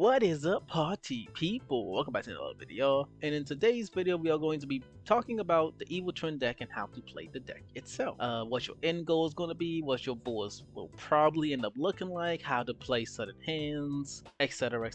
What is up, party people? Welcome back to another video, and in today's video we are going to be talking about the Evil Twin deck and how to play the deck itself. What your end goal is going to be, what your boards will probably end up looking like, how to play certain hands, etc,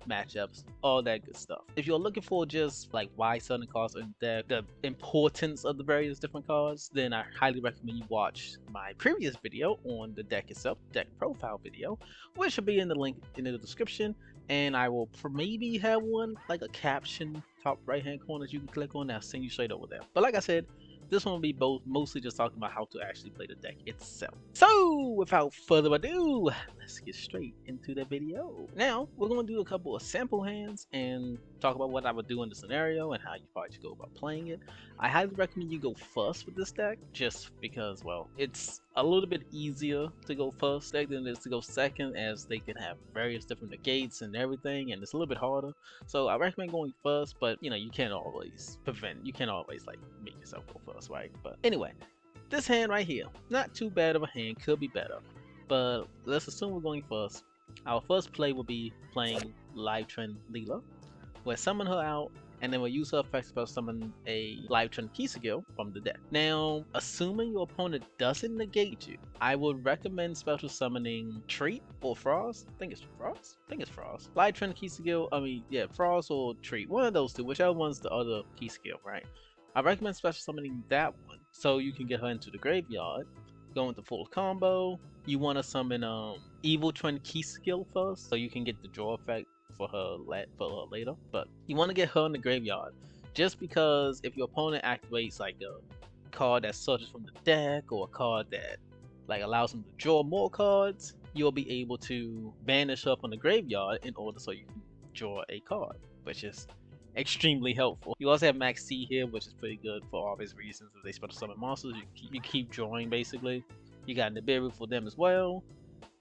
matchups, all that good stuff. If you're looking for just like why certain cards in the deck, the importance of the various different cards, then I highly recommend you watch my previous video on the deck itself, deck profile video, which should be in the link in the description. And I will maybe have one like a caption top right hand corner that you can click on. I'll send you straight over there. But like I said, this one will be mostly just talking about how to actually play the deck itself. So without further ado, let's get straight into the video. Now we're going to do a couple of sample hands and talk about what I would do in the scenario and how you probably should go about playing it. I highly recommend you go first with this deck just because, well, it's a little bit easier to go first deck than it is to go second, as they can have various different negates and everything, and it's a little bit harder. So I recommend going first, but you know, you can't always like make yourself go first, right? But anyway, this hand right here, not too bad of a hand, could be better, but let's assume we're going first. Our first play will be playing leyyme. We'll summon her out, and then we'll use her effects to summon a leyyme Ki-sikil from the deck. Now, assuming your opponent doesn't negate you, I would recommend special summoning Treat or Frost. I think it's Frost. Leyyme Ki-sikil, Frost or Treat. One of those two, whichever one's the other Ki-sikil, right? I recommend special summoning that one so you can get her into the graveyard, go into full combo. You want to summon Evil Twin Ki-sikil first so you can get the draw effect for her later, but you want to get her in the graveyard just because if your opponent activates like a card that searches from the deck or a card that like allows him to draw more cards, you'll be able to banish her from the graveyard in order so you can draw a card, which is extremely helpful. You also have Max C here, which is pretty good for obvious reasons. If they special summon monsters, you keep drawing basically. You got Nibiru for them as well.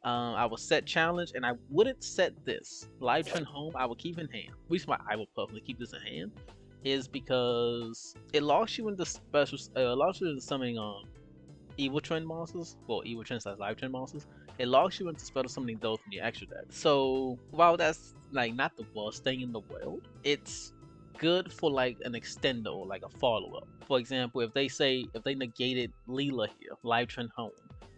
I will set challenge, and I wouldn't set this leyyme home. I will keep in hand. The reason why I will personally keep this in hand is because it locks you into summoning Evil Twin monsters, well, Evil Twin / leyyme monsters. It locks you into special summoning those from your extra deck. So while that's like not the worst thing in the world, it's good for like an extender or like a follow-up. For example, if they negated Leela here, leyyme home,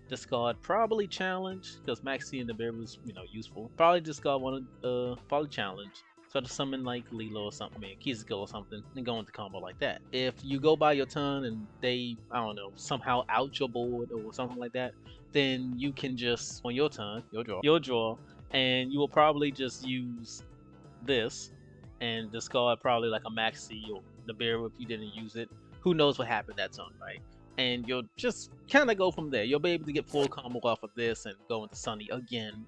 discard probably challenge, because Maxi and the bear was, you know, useful. Probably discard one of probably challenge. So to summon like Leela or something, Ki-sikil or something, and go into combo like that. If you go by your turn and they, I don't know, somehow out your board or something like that, then you can just, on your turn, you'll draw, and you will probably just use this and discard probably like a Maxi or the bear if you didn't use it. Who knows what happened that turn, right? And you'll just kind of go from there. You'll be able to get full combo off of this and go into Sunny again,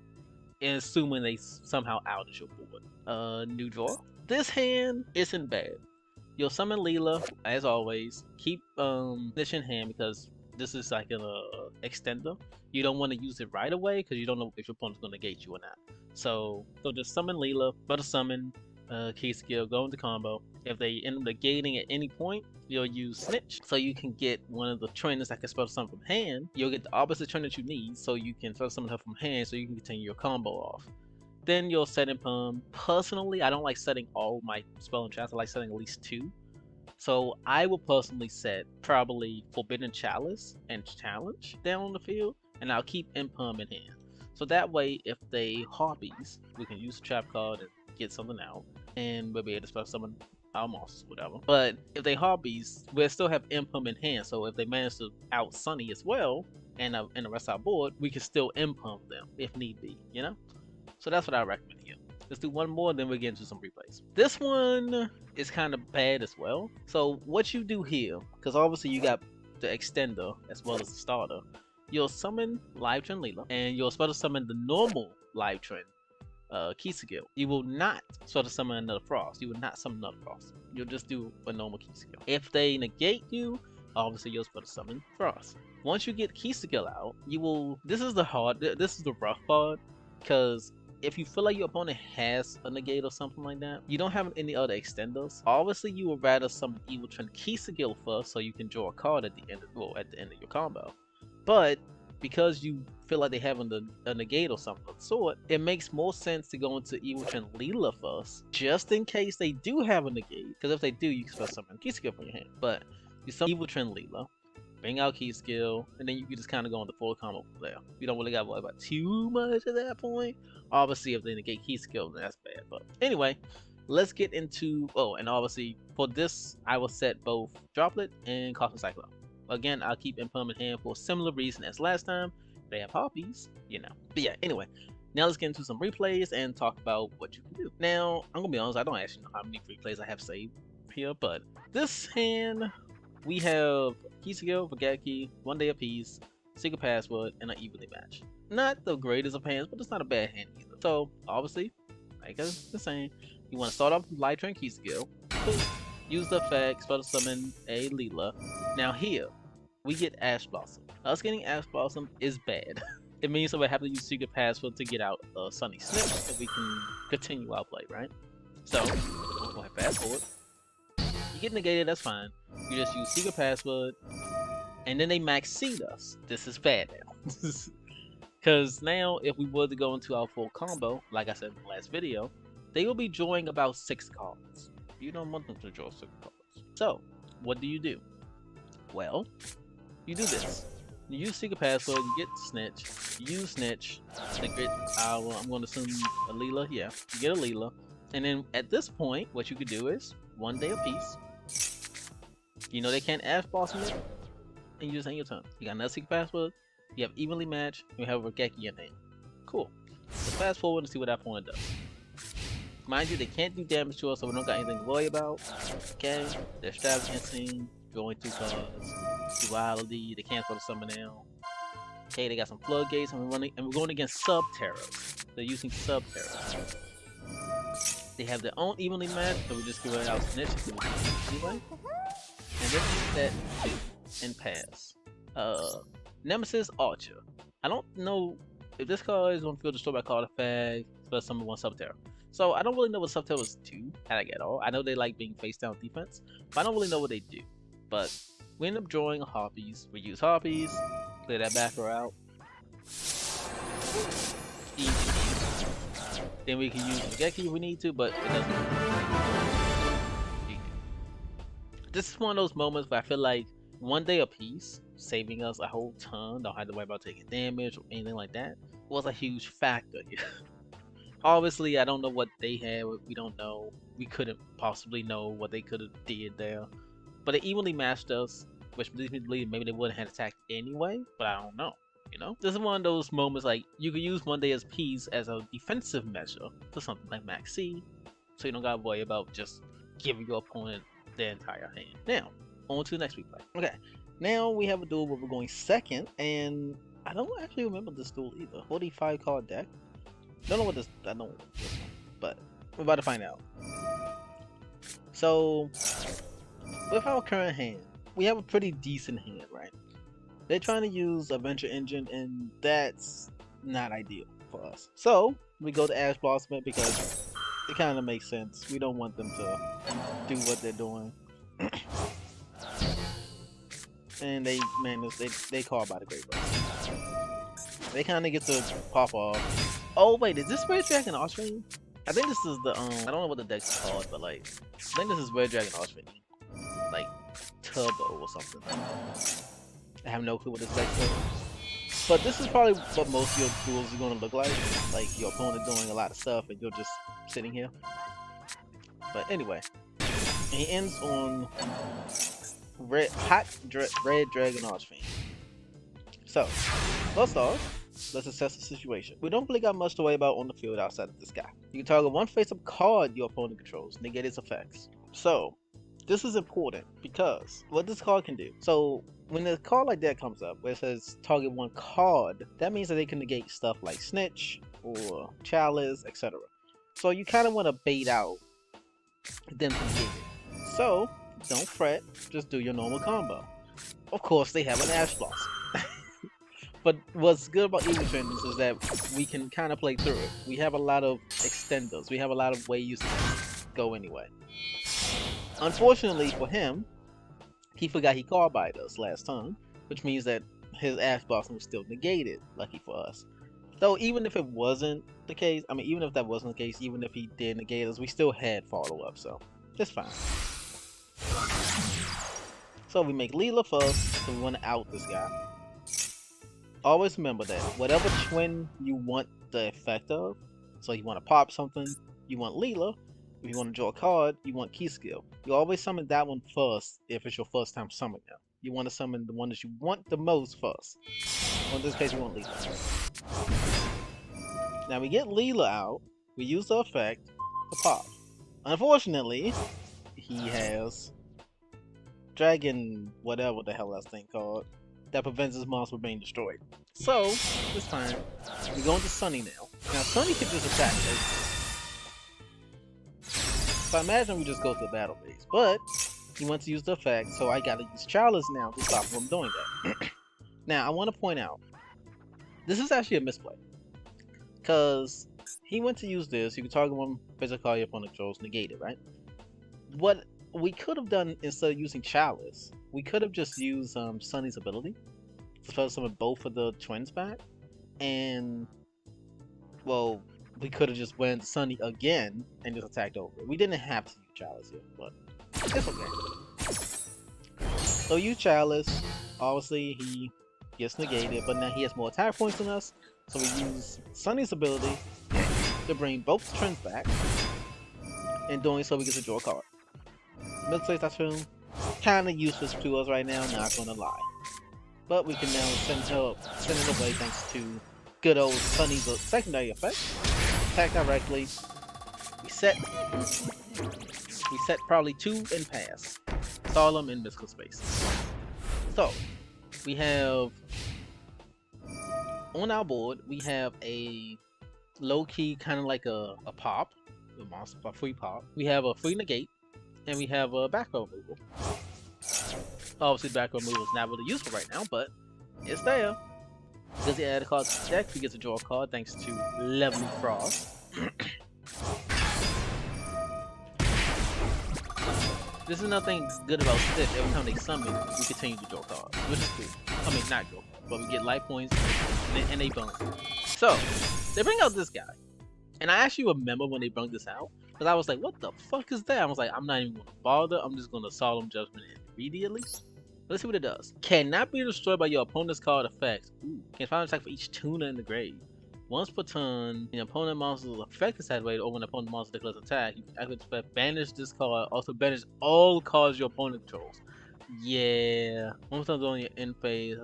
and assuming they somehow outed your board. New draw. This hand isn't bad. You'll summon Leela, as always. Keep this in hand because this is like an extender. You don't want to use it right away because you don't know if your opponent's going to negate you or not. So just summon Leela, but summon Ki-sikil, go into combo. If they end up negating at any point, you'll use Snitch, so you can get one of the trainers that can special summon from hand. You'll get the opposite trainer that you need, so you can special summon her from hand, so you can continue your combo off. Then you'll set Impalm. Personally, I don't like setting all my spell and traps. I like setting at least 2. So I will personally set probably Forbidden Chalice and Challenge down on the field, and I'll keep Impalm in hand. So that way, if they harpies, we can use the trap card and get something out, and we'll be able to special summon our monsters, whatever. But if they harpies, we'll still have Impalm in hand, so if they manage to out Sunny as well and the rest of our board, we can still Impalm them if need be, you know? So that's what I recommend here. Let's do one more, then we'll get into some replays. This one is kind of bad as well. So what you do here, because obviously you got the extender as well as the starter, you'll summon leyyme Leela, and you'll special summon the normal leyyme Ki-sikil. You will not sort of summon another Frost. You will not summon another Frost. You'll just do a normal Ki-sikil. If they negate you, obviously you'll sort of summon Frost. Once you get Ki-sikil out, you will. This is the rough part, because if you feel like your opponent has a negate or something like that, you don't have any other extenders. Obviously, you would rather summon Evil Twin Ki-sikil first, so you can draw a card at the end of your combo. But because you feel like they have a negate or something of the sort, it makes more sense to go into Evil Trend Leela first, just in case they do have a negate. Because if they do, you can spell summon Ki-sikil from your hand. But you summon Evil Trend Leela, bring out Ki-sikil, and then you can just kind of go into full combo from there. You don't really got to worry about too much at that point. Obviously, if they negate Ki-sikil, then that's bad. But anyway, let's get into. Oh, and obviously for this, I will set both Droplet and Cosmic Cyclone. Again, I'll keep Impermanent Hand for a similar reason as last time. They have Harpies, you know. But yeah, anyway, now let's get into some replays and talk about what you can do. Now, I'm gonna be honest, I don't actually know how many replays I have saved here, but this hand, we have Ki-sikil, Forget Key, 1 day apiece, Secret Password, and an evenly match. Not the greatest of hands, but it's not a bad hand either. So, obviously, like I was saying, you want to start off with Light Train Ki-sikil, use the effect, spell to summon a Leela. Now here, we get Ash Blossom. Us getting Ash Blossom is bad. It means that we have to use Secret Password to get out Sunny Snip so we can continue our play, right? So, we'll go ahead fast forward. You get negated, that's fine. You just use Secret Password, and then they max seed us. This is bad now. Because now, if we were to go into our full combo, like I said in the last video, they will be drawing about 6 cards. You don't want them to draw 6 cards. So, what do? Well, you do this. You use Secret Password, you get Snitch, you use Snitch, I'm going to assume a Leela, yeah, you get a Leela, and then at this point, what you could do is, 1 day apiece, you know they can't Ash Blossom it, and you just end your turn. You got another Secret Password, you have evenly matched, you have a Regeki in hand. Cool. Let's fast forward and see what that opponent does. Mind you, they can't do damage to us, so we don't got anything to worry about. Okay, they're Extravagancy, drawing 2 cards, Duality, they cancel the summon now. Okay, they got some Floodgates, and we're going against SubTerrors. They're using SubTerrors. They have their own evenly matched, so we just give it out Snitch anyway. And then that and pass. Nemesis Archer. I don't know if this card is on field destroyed by card effect, but summon 1 SubTerror. So I don't really know what SubTerrors do at all. I know they like being face down defense, but I don't really know what they do. But we end up drawing Harpies. We use Harpies, clear that backer out. Easy. Then we can use Regeki if we need to, but it doesn't. This is one of those moments where I feel like 1 day apiece, saving us a whole ton, don't have to worry about taking damage or anything like that, was a huge factor here. Obviously, I don't know what they had. We don't know. We couldn't possibly know what they could have did there. But they evenly matched us, which leads me to believe maybe they wouldn't have attacked anyway. But I don't know. You know, this is one of those moments like you could use 1 day as peace as a defensive measure for something like Max C, so you don't gotta worry about just giving your opponent their entire hand. Now, on to the next replay. Okay, now we have a duel where we're going second, and I don't actually remember this duel either. 45 card deck. Don't know what this. I don't know what this one, but we're about to find out. So, with our current hand, we have a pretty decent hand, right? They're trying to use Adventure Engine, and that's not ideal for us. So, we go to Ash Blossom because it kind of makes sense. We don't want them to do what they're doing. And they call by the Great Rose. They kind of get to pop off. Oh wait, is this Red Dragon Archfiend? I think this is the I don't know what the deck's called, but like I think this is Red Dragon Archfiend, like Turbo or something. I have no clue what this deck's called. But this is probably what most of your duels are going to look like your opponent doing a lot of stuff and you're just sitting here. But anyway, he ends on Red Dragon Archfiend. So, first off, let's assess the situation. We don't really got much to worry about on the field outside of this guy. You can target one face-up card your opponent controls, negate its effects. So, this is important because what this card can do. So, when a card like that comes up, where it says target one card, that means that they can negate stuff like Snitch or Chalice, etc. So, you kind of want to bait out them to negate it. So, don't fret, just do your normal combo. Of course, they have an Ash Blossom. But what's good about Evil Trend is that we can kind of play through it. We have a lot of extenders. We have a lot of ways to go anyway. Unfortunately for him, he forgot he card-byed us last time, which means that his Ash Blossom was still negated. Lucky for us. Though even if it wasn't the case, I mean, even if that wasn't the case, even if he did negate us, we still had follow up, so that's fine. So we make leyyme first, so we want to out this guy. Always remember that whatever twin you want the effect of, so you want to pop something, you want leyyme. If you want to draw a card, you want Ki-sikil. You always summon that one first if it's your first time summoning them. You want to summon the one that you want the most first. Well, in this case, you want leyyme. Now we get leyyme out, we use the effect to pop. Unfortunately, he has Dragon whatever the hell that thing called that prevents his monster from being destroyed. So, this time, we go into Sunny now. Now Sunny can just attack us. So I imagine we just go to the battle base, but he wants to use the effect, so I gotta use Chalice now to stop him from doing that. Now, I want to point out, this is actually a misplay. Because he went to use this, you can target one physical card your opponent controls, negate it, right? What we could have done instead of using Chalice, we could have just used Sunny's ability to first summon both of the twins back, and well, we could have just went Sunny again and just attacked over. We didn't have to use Chalice here, but it's okay. So use Chalice. Obviously, he gets negated, but now he has more attack points than us. So we use Sunny's ability to bring both twins back. In doing so, we get to draw a card. Middle Typhoon, kind of useless to us right now, not gonna lie. But we can now send it away thanks to good old Sunny's secondary effect. Attack directly. We set probably 2 and pass. Solemn and Mystical Space. So we have on our board we have a low-key kind of like a pop, a free pop. We have a free negate, and we have a back row removal. Obviously, back row removal is not really useful right now, but it's there. Because he added a card to the deck, we get to draw a card thanks to Level Frost. This is nothing good about Stiff. Every time they summon, we continue to draw cards, which is cool. I mean, not draw, but we get life points and they bonus. So, they bring out this guy. And I actually remember when they brought this out, because I was like, what the fuck is that? I was like, I'm not even going to bother. I'm just going to Solemn Judgment immediately. Let's see what it does. Cannot be destroyed by your opponent's card effects. Ooh. Can find an attack for each tuna in the grave. Once per turn, the opponent monster's effect is activated, or when the opponent monster declares attack, you can activate banish this card. Also banish all cards your opponent controls. Yeah. Once per turn on your end phase,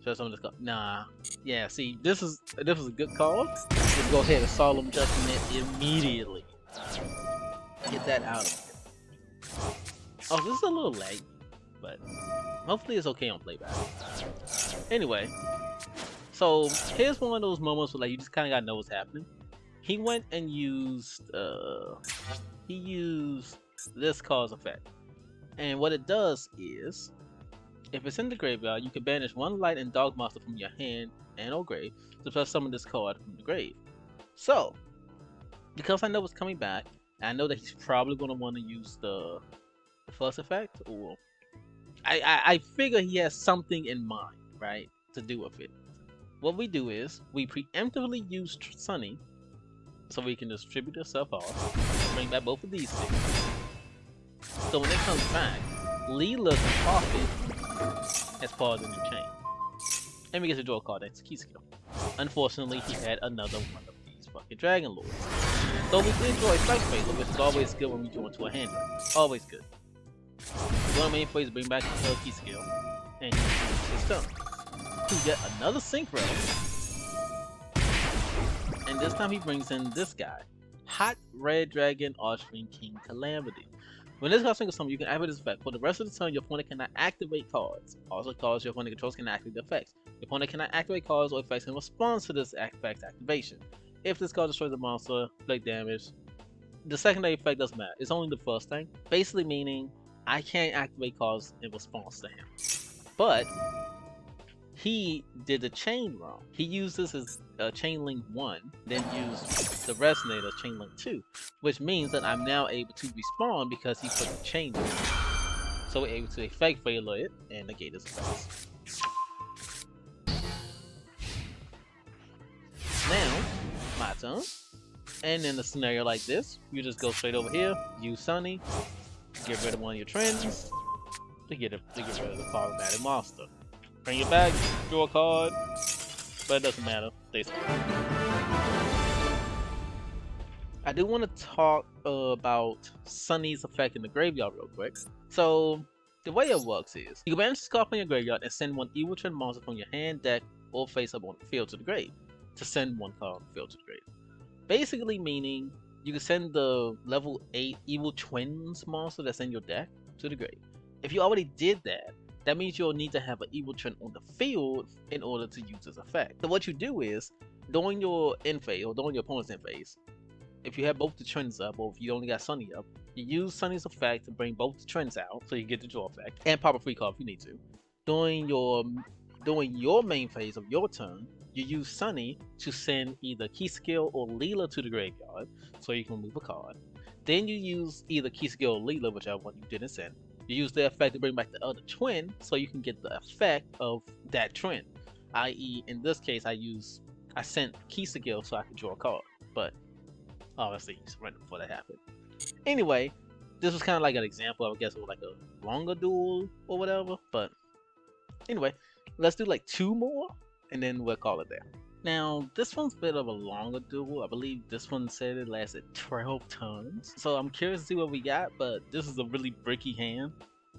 show some of this card. Nah. Yeah, see, this is a good card. Let's go ahead and Solemn Judgment immediately. Get that out of here. Oh, this is a little late, but hopefully it's okay on playback. Anyway, so here's one of those moments where like you just kind of gotta know what's happening. He went and used this card's effect, and what it does is, if it's in the graveyard, you can banish one light and dark monster from your hand and/or grave to plus summon this card from the grave. So, because I know it's coming back, and I know that he's probably gonna want to use the first effect, or I figure he has something in mind, right, to do with it. What we do is, we preemptively use Sunny, so we can distribute ourselves off, bring back both of these things. So when it comes back, leyyme can pop it as part of the new chain. And we get to draw a card that's Ki-sikil. Unfortunately, he had another one of these fucking Dragon Lords. So we did draw a Strike Fatal, which is always good when we draw into a hand. Always good. One main phase bring back the Ki-sikil, and he uses his stone to get another Synchro. And this time he brings in this guy, Hot Red Dragon Archfiend King Calamity. When this card singles summon, you can activate this effect. For the rest of the turn, your opponent cannot activate cards. Also, cards your opponent controls can activate the effects. Your opponent cannot activate cards or effects in response to this effect activation. If this card destroys the monster, inflict damage. The secondary effect doesn't matter. It's only the first thing. Basically meaning, I can't activate cards in response to him. But he did the chain wrong. He used this as Chain Link 1, then used the Resonator as Chain Link 2, which means that I'm now able to respawn because he put the chain in. So. So we're able to effect failure it and negate its effects. Now, my turn. And in a scenario like this, you just go straight over here, use Sunny, get rid of one of your trends, to get rid of the problematic monster. Bring it back, draw a card, but it doesn't matter. They still. I do want to talk about Sunny's effect in the graveyard real quick. So, the way it works is, you can banish this card from your graveyard and send one Evil Trend monster from your hand, deck, or face up on the field to the grave. To send one card on the field to the grave. Basically meaning, you can send the level 8 Evil Twins monster that's in your deck to the grave. If you already did that, that means you'll need to have an Evil Trend on the field in order to use this effect. So what you do is, during your end phase, or during your opponent's end phase, if you have both the trends up, or if you only got Sunny up, you use Sunny's effect to bring both the trends out, so you get the draw effect, and pop a free card if you need to. During your main phase of your turn, you use Sunny to send either Ki-sikil or leyyme to the graveyard, so you can move a card. Then you use either Ki-sikil or leyyme, whichever one you didn't send. You use the effect to bring back the other twin, so you can get the effect of that trend. I.e., in this case, I sent Ki-sikil so I could draw a card, but obviously, you surrender before that happened. Anyway, this was kind of like an example, I guess, of like a longer duel or whatever. But anyway, let's do like 2 more, and then we'll call it there. Now, this one's a bit of a longer duel. I believe this one said it lasted 12 turns. So I'm curious to see what we got, but this is a really bricky hand,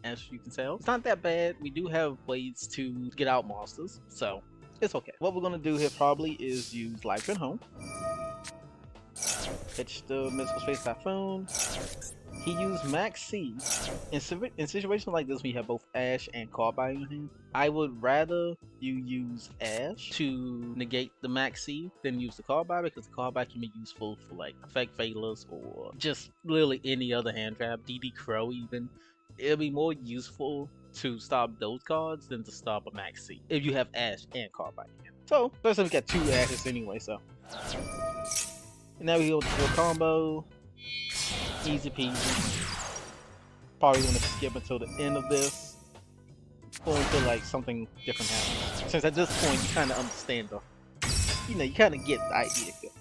as you can tell. It's not that bad. We do have ways to get out monsters, so it's okay. What we're gonna do here probably is use Life and Home. Pitch the Mystical Space Typhoon. He used Max C. In situations like this, when you have both Ash and Carbide in your hand, I would rather you use Ash to negate the Max C than use the Carbide, because the Carbide can be useful for like effect failures or just literally any other hand trap, DD Crow even. It'll be more useful to stop those cards than to stop a Max C if you have Ash and Carbide in hand. So, first we got 2 Ashes anyway, so. And now we go to a combo. Easy peasy. Probably gonna skip until the end of this, or until like something different happens. Since at this point you kind of understand the, you kind of get the idea here.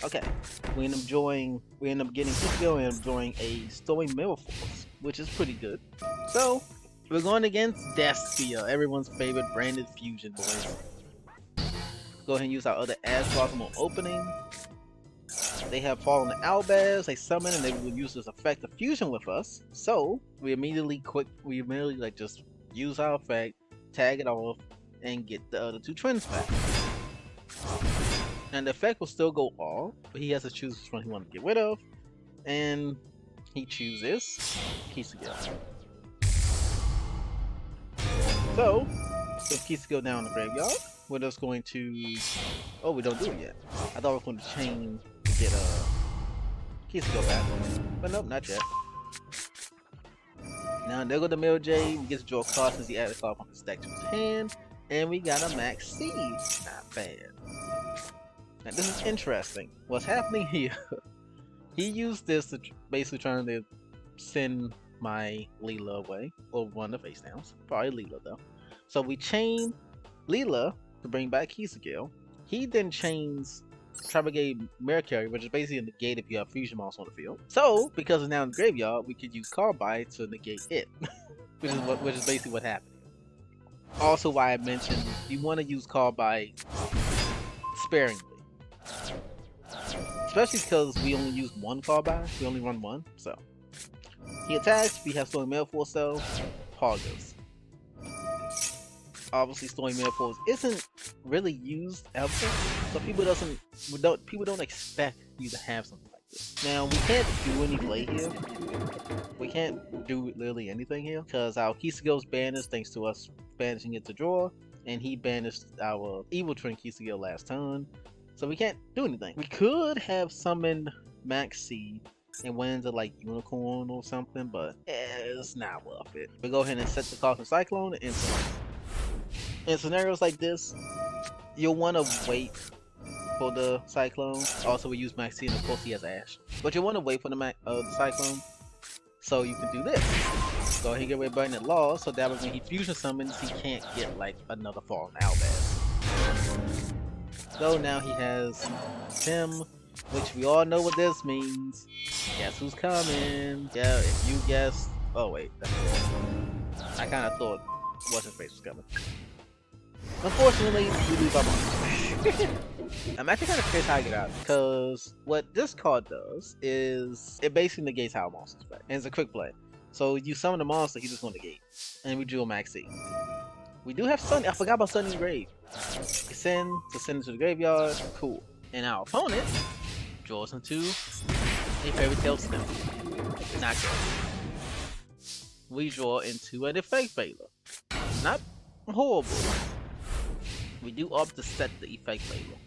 Okay, we end up getting Ki-sikil and enjoying a Stormy Mirror Force, which is pretty good. So we're going against Despia, everyone's favorite branded fusion boys. Go ahead and use our other Ash Blossom on opening. They have Fallen Albaz, they summon, and they will use this effect of fusion with us. So we immediately like just use our effect, tag it off, and get the other 2 trends back. And the effect will still go off, but he has to choose which one he wants to get rid of, and he chooses Ki-sikil. So with Ki-sikil down in the graveyard, we're just going to. Oh, we don't do it yet. I thought we were going to chain to get Ki-sikil back, but nope, not yet. Now there go the Mirror Jade. We get to draw a card since he added a card from his deck to his hand, and we got a Max C. Not bad. Now this is interesting. What's happening here? He used this to basically trying to send my leyyme away, or one of the face downs. Probably leyyme though. So we chain leyyme to bring back Ki-sikil. He then chains Tribegate Mirror Carrier, which is basically a negate if you have fusion monsters on the field. So, because it's now in the graveyard, we could use Carbide to negate it, which is basically what happened. Also, why I mentioned you want to use Carbide sparingly, especially because we only use 1 Carbide. We only run 1, so he attacks. We have Stormy Mirror Force, so Poggers. Obviously, Stormy Mirror Force isn't really used ever, so people don't expect you to have something like this. Now we can't do any play here. We can't do literally anything here because our Ki-sikil's banished thanks to us banishing it to draw, and he banished our Evil Twin Ki-sikil last turn, so we can't do anything. We could have summoned Max C and went into like Unicorn or something, but it's not worth it. We go ahead and set the Cosmic Cyclone and Insolence. In scenarios like this, you'll want to wait for the Cyclone. Also, we use Max C, and of course he has Ash. But you'll want to wait for the Cyclone, so you can do this. Go ahead and get rid of Button at Law, so that way when he fusion summons, he can't get like another Fallen Albaz. So now he has him, which we all know what this means. Guess who's coming? Yeah, if you guessed. Oh wait, that's I kind of thought what's his face was coming. Unfortunately, we lose our monster. I'm actually kind of curious how I get out, because what this card does is it basically negates how monsters play, and it's a quick play. So you summon a monster, he just going to negate, and we drew a max C. We do have Sunny. I forgot about Sunny's grave. Send into the graveyard. Cool. And our opponent draws into a Fairy Tail Stem. Not good. We draw into an Effect Veiler. Not horrible. We do opt to set the Effect Veiler.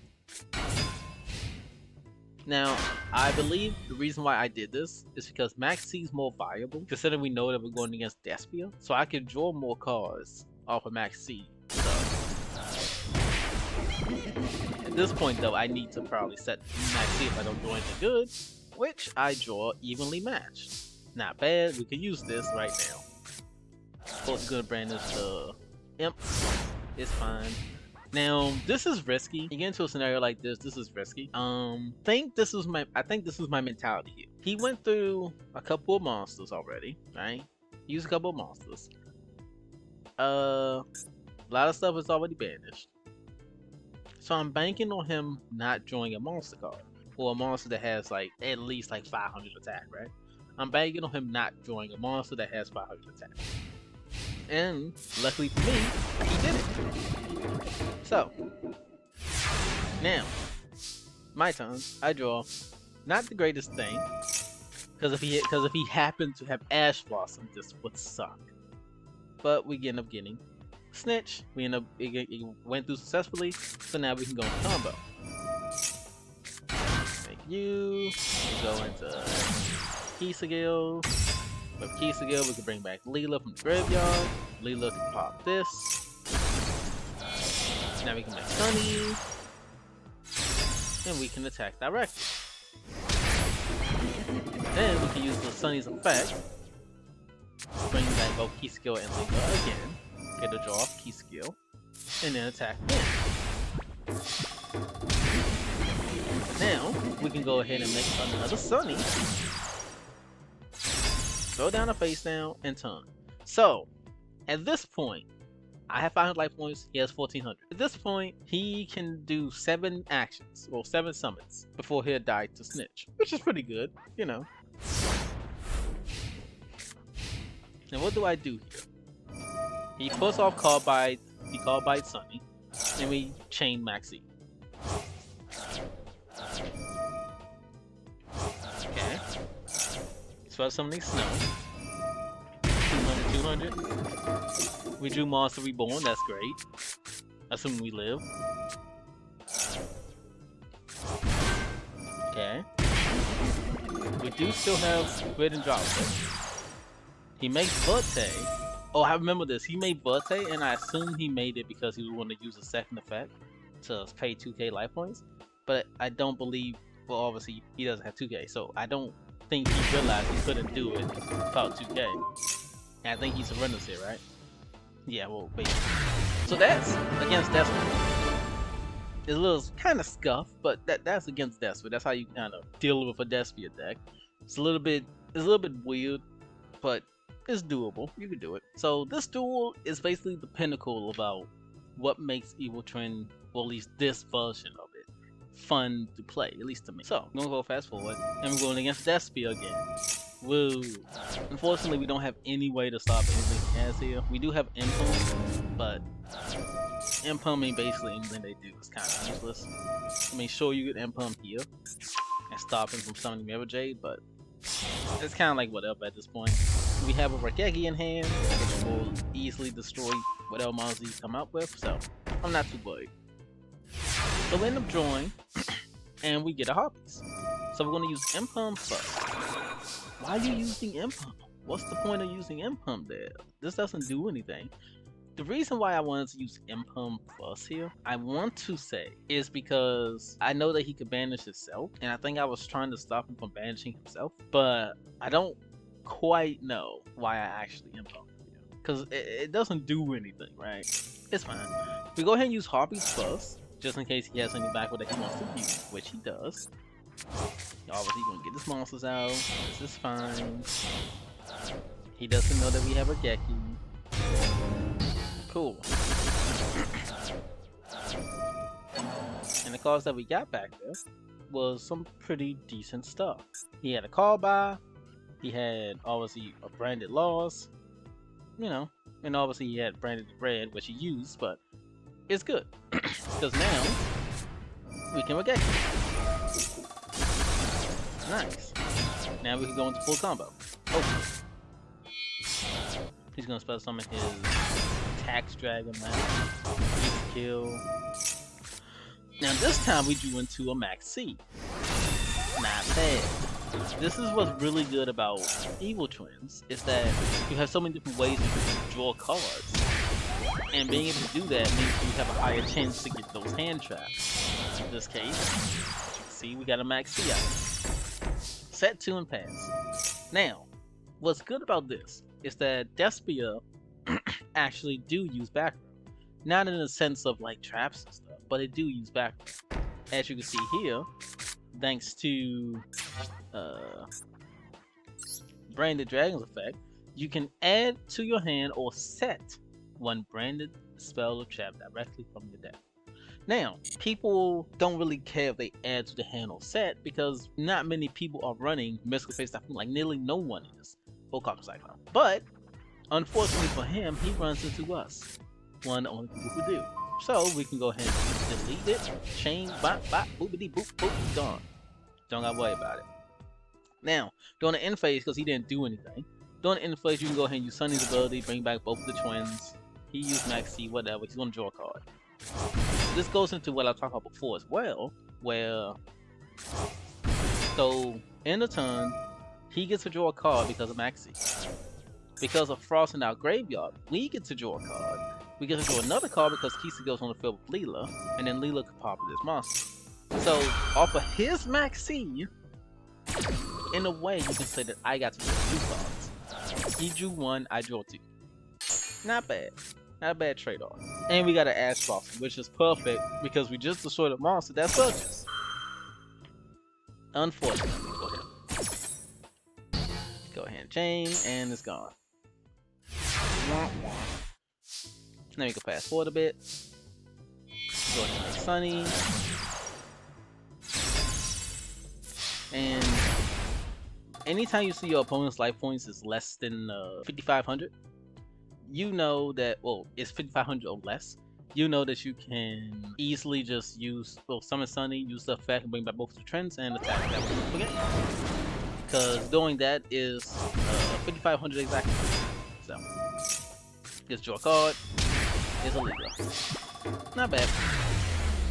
Now, I believe the reason why I did this is because Max C is more viable, considering we know that we're going against Despia. So I can draw more cards off of Max C. So at this point though, I need to probably set Max C if I don't draw anything good, which I draw evenly matched. Not bad, we can use this right now. Of course, we're gonna brand this the Imp. It's fine. Now, this is risky. You get into a scenario like this is risky. I think this is my mentality here. He went through a couple of monsters already, right? He used a couple of monsters. A lot of stuff is already banished. So I'm banking on him not drawing a monster card. Or a monster that has like at least like 500 attack, right? I'm banking on him not drawing a monster that has 500 attack. And luckily for me, he did it. So now, my turn. I draw. Not the greatest thing, because if he happened to have Ash Blossom, this would suck. But we end up getting Snitch. We end up it went through successfully, so now we can go into combo. Make you go into Ki-sikil. With Ki-sikil, we can bring back Leela from the graveyard. Leela can pop this. Now we can make Sunny, and we can attack directly. Then we can use the Sunny's effect. Bring back both Ki-sikil and Leela again. Get a draw off Ki-sikil, and then attack him. Now we can go ahead and make another Sunny. Throw down a face down and turn. So at this point, I have 500 life points. He has 1400. At this point, he can do 7 actions, or 7 summons before he'll die to Snitch, which is pretty good, you know. Now what do I do here? He puts off Carbide, he Carbide Sunny, and we chain Maxi. Okay. So something Snow. 200, 200. We drew Monster Reborn, that's great. Assuming we live. Okay. We do still have Grid and Drop. He makes Butte. Oh, I remember this. He made Butte, and I assume he made it because he wanted to use a second effect to pay 2k life points. But I don't believe, well, obviously he doesn't have 2k, so I don't think he realized he couldn't do it without 2k. And I think he surrenders here, right? Yeah, well, basically. So that's against Despia. It's a little kind of scuffed, but that's against Despia. That's how you kind of deal with a Despia deck. It's a little bit weird, but it's doable. You can do it. So this duel is basically the pinnacle about what makes Evil Twin, or at least this version of it, fun to play, at least to me. So I'm gonna go fast forward, and we're going against Despia again. Woo! Unfortunately, we don't have any way to stop anything he has here. We do have Impum, but Impumming basically anything they do is kind of useless. I mean, sure, you get Impum here and stop him from summoning Mirrorjade, but it's kind of like whatever at this point. We have a Rakeki in hand, which will easily destroy whatever monster you come out with, so I'm not too worried. So we end up drawing, and we get a Harpies. So we're going to use Impum first. Why are you using Impum? What's the point of using Impum there? This doesn't do anything. The reason why I wanted to use Impum first here, I want to say, is because I know that he could banish himself, and I think I was trying to stop him from banishing himself, but I don't quite know why I actually Impum here, because it doesn't do anything, right? It's fine. We go ahead and use Harpies first, just in case he has any backward that he wants to use, which he does. Obviously, gonna get his monsters out. This is fine. He doesn't know that we have a Geki. Cool. And the cards that we got back there was some pretty decent stuff. He had a call by. He had obviously a branded loss. You know, and obviously he had branded red, which he used, but it's good because now we can regret it. Nice. Now we can go into full combo. Oh, he's gonna special summon his tax dragon man. Ki-sikil. Now this time we drew into a max C. Not bad. This is what's really good about Evil Twins, is that you have so many different ways you can draw cards. And being able to do that means you have a higher chance to get those hand traps. In this case, as you can see, we got a max C out. Set 2 and pass. Now, what's good about this is that Despia actually do use background. Not in the sense of like traps and stuff, but they do use background. As you can see here, thanks to branded dragons effect, you can add to your hand or set one branded spell or trap directly from your deck. Now, people don't really care if they add to the hand or set because not many people are running Mystical Face Typhoon, like nearly no one is, or Copper Cyclone. But unfortunately for him, he runs into us, one of the only people who do. So we can go ahead and delete it, chain, bop, bop, boopity boop, boop, gone. Don't gotta worry about it. Now, during the end phase, because he didn't do anything, during the end phase, you can go ahead and use Sunny's ability, bring back both of the twins. He used Max C, whatever, he's gonna draw a card. This goes into what I talked about before as well, where, so, in the turn, he gets to draw a card because of Max C. Because of Frost in our graveyard, we get to draw a card. We get to draw another card because Ki-sikil goes on the field with Leela, and then Leela can pop this monster. So, off of his Max C, in a way, you can say that I got to draw 2 cards. He drew 1, I drew 2. Not bad. Not a bad trade-off. And we got an Ash Blossom, which is perfect because we just destroyed a monster that searches. Unfortunately, go ahead and chain, and it's gone. Now we can fast forward a bit. Go ahead and make Sunny. And anytime you see your opponent's life points is less than 5,500, you know that, well, it's 5,500 or less, you know that you can easily just use, well, summon Sunny, use the effect, and bring back both the trends, and attack that one again. Because doing that is 5,500 exactly. So, just draw a card, is a Libra. Not bad.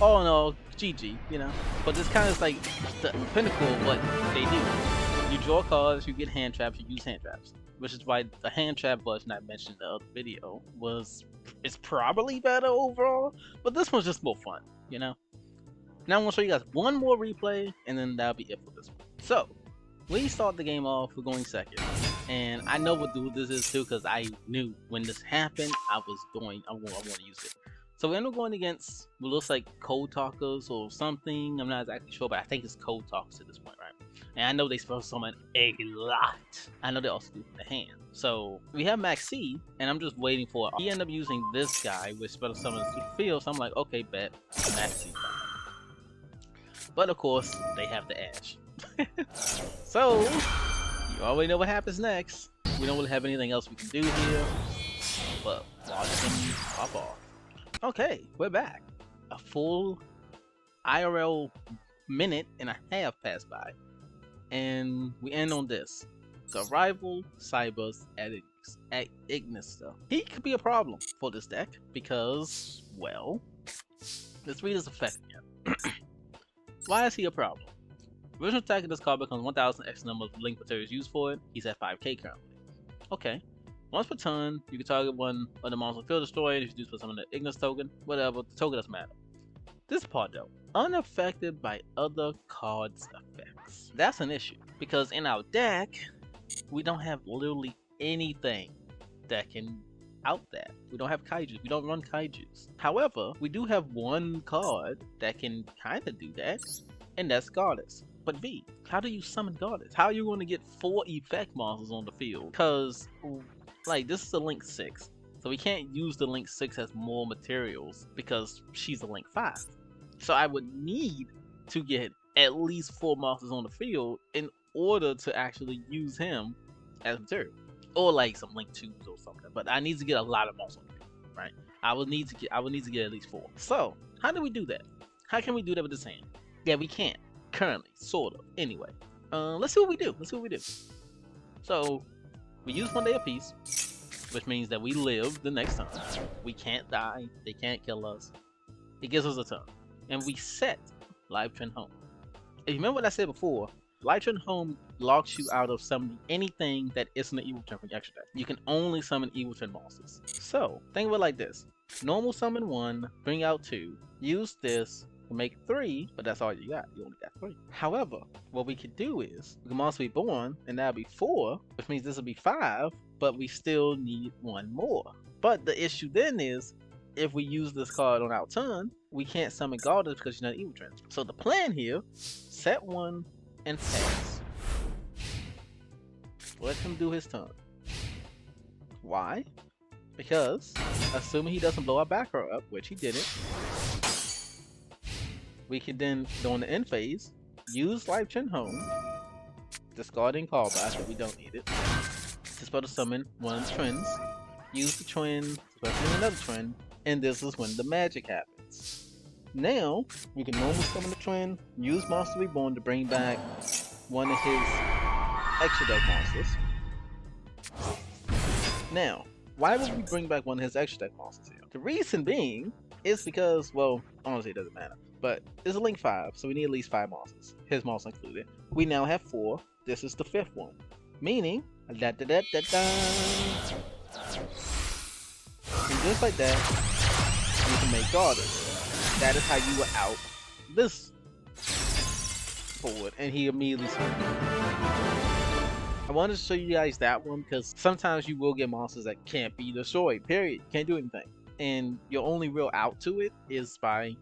All in all, GG, you know. But this kind of like the pinnacle of what they do. You draw cards, you get hand traps, you use hand traps. Which is why the hand trap version I mentioned in the other video is probably better overall, but this one's just more fun, you know? Now I'm gonna show you guys one more replay, and then that'll be it for this one. So, we start the game off, we're going second. And I know what this is too, because I knew when this happened, I want to use it. So we end up going against what looks like Code Talkers or something. I'm not exactly sure, but I think it's Code Talkers at this point, right? And I know they supposed to summon a lot. I know they also do the hand. So we have Max C, and I'm just waiting for it. He ended up using this guy with special summons to the field, so I'm like, okay, bet, Max C. But of course, they have the Ash. So, you already know what happens next. We don't really have anything else we can do here, but watch them pop off. Okay, we're back. A full IRL minute and a half passed by, and we end on this. The rival Cybers at Ignister. He could be a problem for this deck because, well, let's read his effect again. Why is he a problem? Original attack of this card becomes 1,000 X number of link materials used for it. He's at 5k currently. Okay. Once per turn, you can target one of the monster field destroyed if you do some of the Ignister token. Whatever, the token doesn't matter. This part though, unaffected by other cards' effects. That's an issue, because in our deck, we don't have literally anything that can without that. We don't have kaijus. We don't run kaijus. However, we do have one card that can kind of do that, and that's Goddess. But V, how do you summon Goddess? How are you going to get 4 effect monsters on the field? Because, like, this is a Link 6. So we can't use the Link 6 as more materials because she's a Link 5. So I would need to get at least 4 monsters on the field in order to actually use him as material. Or like some Link 2s or something. But I need to get a lot of monsters on the field, right? I would need to get at least 4. So, how do we do that? How can we do that with this hand? Yeah, we can't. Currently, sort of. Anyway, let's see what we do. So, we use 1 day apiece, which means that we live the next turn. We can't die. They can't kill us. It gives us a turn. And we set Live Trend Home. If you remember what I said before, Live Trend Home locks you out of summoning anything that isn't an Evil Trend from your extra deck. You can only summon Evil Trend monsters. So, think of it like this. Normal summon 1, bring out 2, use this, make 3, but that's all you got. You only got 3. However, what we could do is we can Monster Reborn, and that'll be 4, which means this will be 5, but we still need 1 more. But the issue then is, if we use this card on our turn, we can't summon Goddess because she's not Evil Trend. So the plan here, set 1 and pass. Let him do his turn. Why? Because, assuming he doesn't blow our back row up, which he didn't, we can then, during the end phase, use Live Trend Home, discarding callback if we don't need it, to spell to summon one of the trends, use the trend, summon another trend, and this is when the magic happens. Now, we can normally summon the trend, use Monster Reborn to bring back one of his extra deck monsters. Now, why would we bring back one of his extra deck monsters here? The reason being is because, well, honestly it doesn't matter. But it's a Link 5, so we need at least 5 monsters. His monster included. We now have 4. This is the 5th one. Meaning, and just like that, you can make Goddess. That is how you were out this board, and he immediately switched. I wanted to show you guys that one because sometimes you will get monsters that can't be destroyed, period. Can't do anything. And your only real out to it is by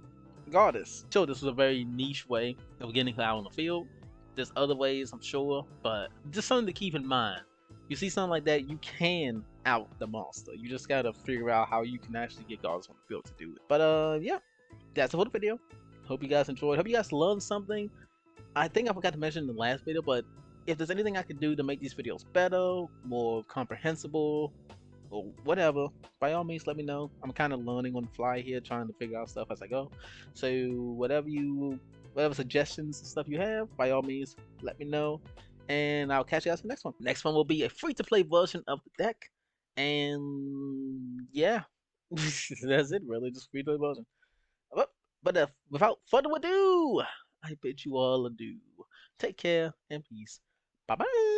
Goddess. Sure, this was a very niche way of getting her out on the field. There's other ways, I'm sure, but just something to keep in mind. You see something like that, you can out the monster. You just gotta figure out how you can actually get Goddess on the field to do it. But yeah, that's it for the video. Hope you guys enjoyed. Hope you guys learned something. I think I forgot to mention in the last video, but if there's anything I could do to make these videos better, more comprehensible, or whatever, by all means let me know. I'm kind of learning on the fly here, trying to figure out stuff as I go. So whatever suggestions and stuff you have, by all means let me know, and I'll catch you guys in the next one. Next one will be a free-to-play version of the deck, and yeah, that's it really, just free-to-play version. But without further ado, I bid you all adieu. Take care and peace. Bye bye.